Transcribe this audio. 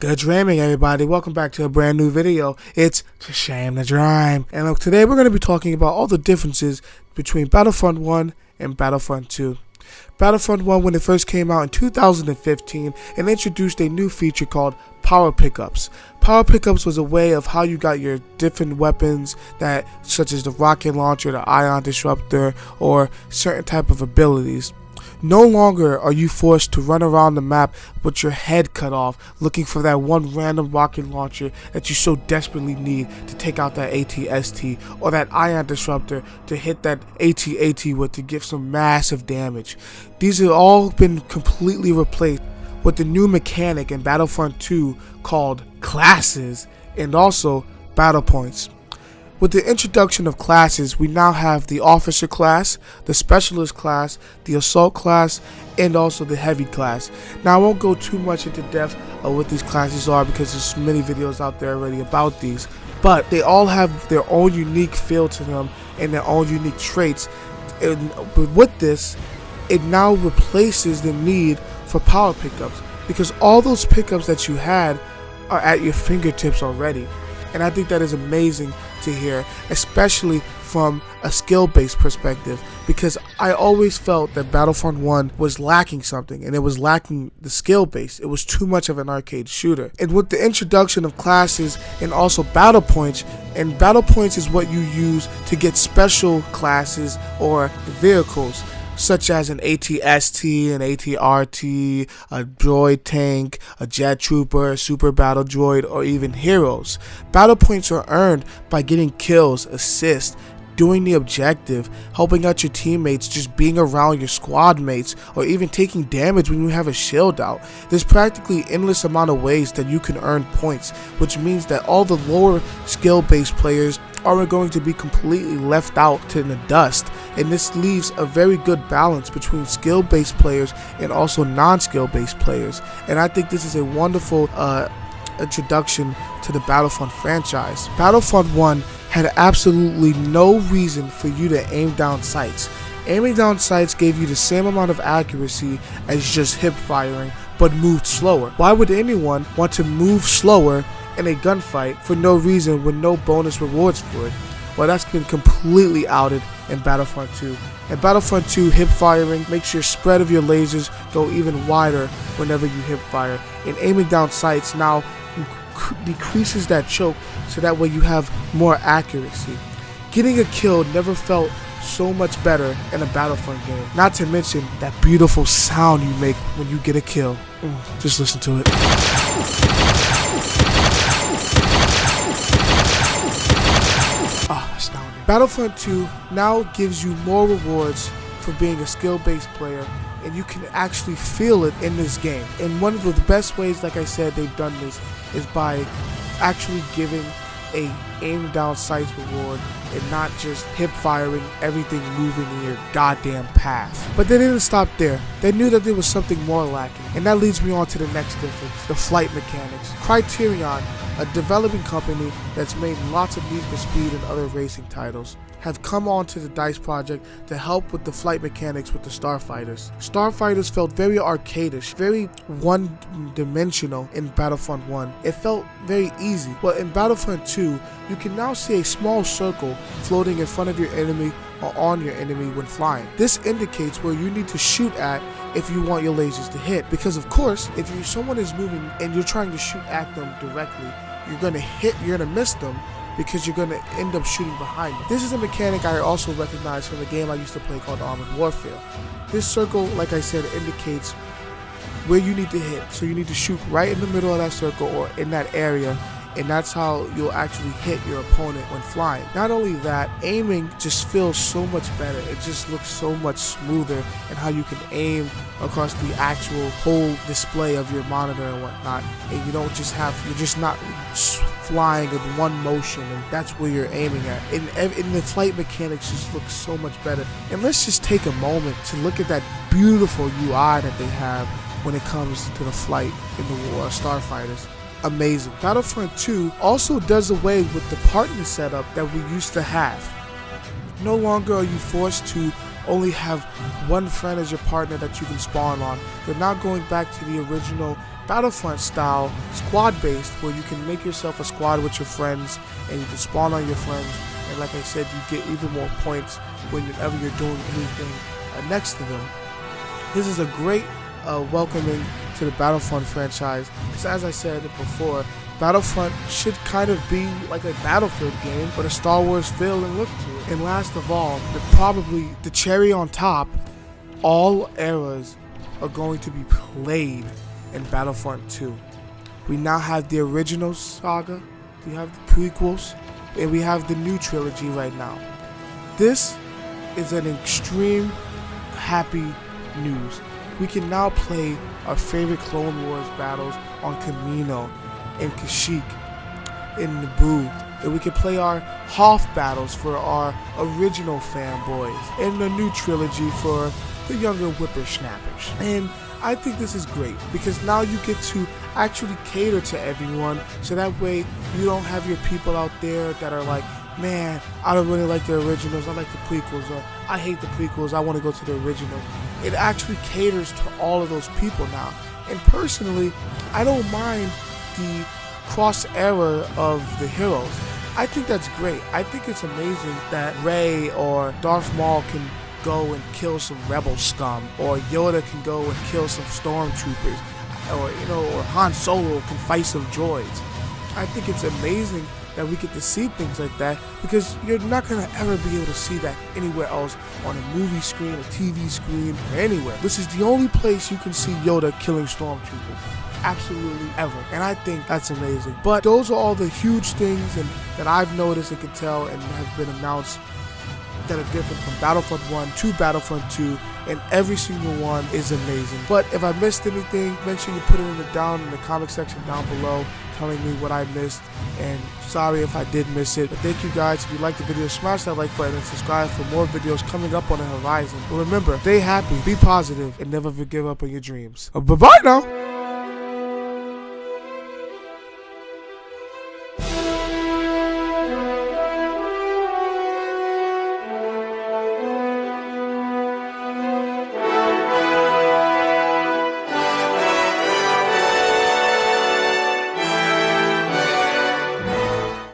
Good dreaming, everybody. Welcome back to a brand new video. It's To Shame the Dream. And look, today we're going to be talking about all the differences between Battlefront 1 and Battlefront 2. Battlefront 1, when it first came out in 2015, and introduced a new feature called Power Pickups. Power Pickups was a way of how you got your different weapons, such as the rocket launcher, the ion disruptor, or certain type of abilities. No longer are you forced to run around the map with your head cut off looking for that one random rocket launcher that you so desperately need to take out that AT-ST, or that ion disruptor to hit that AT-AT with to give some massive damage. These have all been completely replaced with the new mechanic in Battlefront 2 called classes and also battle points. With the introduction of classes, we now have the officer class, the specialist class, the assault class, and also the heavy class. Now, I won't go too much into depth of what these classes are because there's many videos out there already about these, but they all have their own unique feel to them and their own unique traits. But with this, it now replaces the need for power pickups because all those pickups that you had are at your fingertips already. And I think that is amazing to hear, especially from a skill-based perspective, because I always felt that Battlefront 1 was lacking something, and it was lacking the skill base. It was too much of an arcade shooter. And with the introduction of classes and also battle points, and battle points is what you use to get special classes or vehicles, such as an AT-ST, an AT-RT, a droid tank, a jet trooper, a super battle droid, or even heroes. Battle points are earned by getting kills, assists, doing the objective, helping out your teammates, just being around your squad mates, or even taking damage when you have a shield out. There's practically endless amount of ways that you can earn points, which means that all the lower skill-based players are going to be completely left out in the dust, and this leaves a very good balance between skill-based players and also non-skill-based players. And I think this is a wonderful introduction to the Battlefront franchise. Battlefront 1 had absolutely no reason for you to aim down sights. Aiming down sights gave you the same amount of accuracy as just hip firing, but moved slower. Why would anyone want to move slower in a gunfight for no reason with no bonus rewards for it? Well, that's been completely outed in Battlefront 2. In Battlefront 2, hip firing makes your spread of your lasers go even wider whenever you hip fire, and aiming down sights now decreases that choke so that way you have more accuracy. Getting a kill never felt so much better in a Battlefront game. Not to mention that beautiful sound you make when you get a kill. Just listen to it. Astounding. Battlefront 2 now gives you more rewards for being a skill-based player, and you can actually feel it in this game. And one of the best ways, like I said, they've done this is by actually giving a aim down sights reward and not just hip firing everything moving in your goddamn path. But they didn't stop there. They knew that there was something more lacking, and that leads me on to the next difference: the flight mechanics. Criterion, a developing company that's made lots of Need for Speed and other racing titles, have come on to the DICE project to help with the flight mechanics with the Starfighters. Starfighters felt very arcadish, very one-dimensional in Battlefront 1. It felt very easy. Well, in Battlefront 2, you can now see a small circle floating in front of your enemy or on your enemy when flying. This indicates where you need to shoot at if you want your lasers to hit, because of course, if someone is moving and you're trying to shoot at them directly, you're gonna miss them, because you're going to end up shooting behind them. This is a mechanic I also recognize from a game I used to play called Armored Warfare. This circle, like I said, indicates where you need to hit. So you need to shoot right in the middle of that circle or in that area, and that's how you'll actually hit your opponent when flying. Not only that, aiming just feels so much better. It just looks so much smoother, and how you can aim across the actual whole display of your monitor and whatnot, and you're just not flying in one motion, and that's where you're aiming at. And the flight mechanics just look so much better. And let's just take a moment to look at that beautiful UI that they have when it comes to the flight in the Starfighters. Amazing. Battlefront 2 also does away with the partner setup that we used to have. No longer are you forced to only have one friend as your partner that you can spawn on. They're now going back to the original Battlefront style, squad based, where you can make yourself a squad with your friends and you can spawn on your friends, and like I said, you get even more points whenever you're doing anything next to them. This is a great welcoming to the Battlefront franchise, because as I said before, Battlefront should kind of be like a Battlefield game, but a Star Wars feel and look to it. And last of all, probably the cherry on top, all eras are going to be played in Battlefront 2. We now have the original saga, we have the prequels, and we have the new trilogy right now. This is an extreme happy news. We can now play our favorite Clone Wars battles on Kamino, in Kashyyyk, in Naboo, and we can play our Hoth battles for our original fanboys, and the new trilogy for the younger whippersnappers. And I think this is great, because now you get to actually cater to everyone, so that way you don't have your people out there that are like, man, I don't really like the originals, I like the prequels, or I hate the prequels, I want to go to the original. It actually caters to all of those people now. And personally, I don't mind the cross era of the heroes. I think that's great. I think it's amazing that Rey or Darth Maul can go and kill some rebel scum, or Yoda can go and kill some stormtroopers, or Han Solo can fight some droids. I think it's amazing that we get to see things like that, because you're not going to ever be able to see that anywhere else on a movie screen, a TV screen, or anywhere. This is the only place you can see Yoda killing stormtroopers. Absolutely ever. And I think that's amazing. But those are all the huge things that I've noticed and can tell and have been announced that are different from Battlefront 1 to Battlefront 2, and every single one is amazing. But if I missed anything, make sure you put it in the comment section down below, telling me what I missed, and sorry if I did miss it. But thank you guys. If you liked the video, smash that like button and subscribe for more videos coming up on the horizon. But remember, stay happy, be positive, and never give up on your dreams. Bye-bye now!